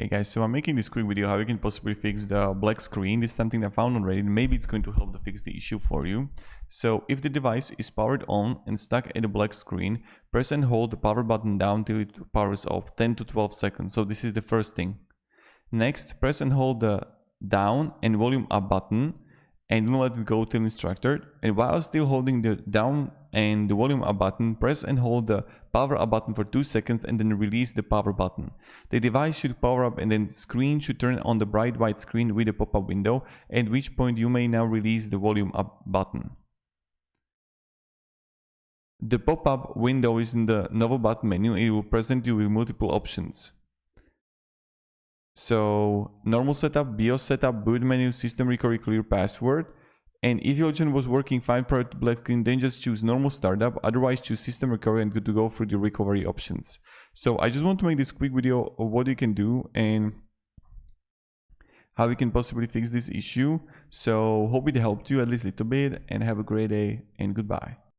Hey guys, so I'm making this quick video how you can possibly fix the black screen. This is something I found on Reddit. Maybe it's going to help to fix the issue for you. So if the device is powered on and stuck at the black screen, press and hold the power button down till it powers off, 10 to 12 seconds. So this is the first thing. Next, press and hold the down and volume up button and don't let it go till instructed. And while still holding the down and the volume up button, press and hold the power up button for 2 seconds and then release the power button. The device should power up and then the screen should turn on the bright white screen with a pop-up window, at which point you may now release the volume up button. The pop-up window is in the Novo button menu and it will present you with multiple options. So normal setup, BIOS setup, boot menu, system recovery, clear password. And if your engine was working fine prior to black screen, then just choose normal startup, otherwise choose system recovery and good to go through the recovery options. So I just want to make this quick video of what you can do and how you can possibly fix this issue. So hope it helped you at least a little bit, and have a great day and goodbye.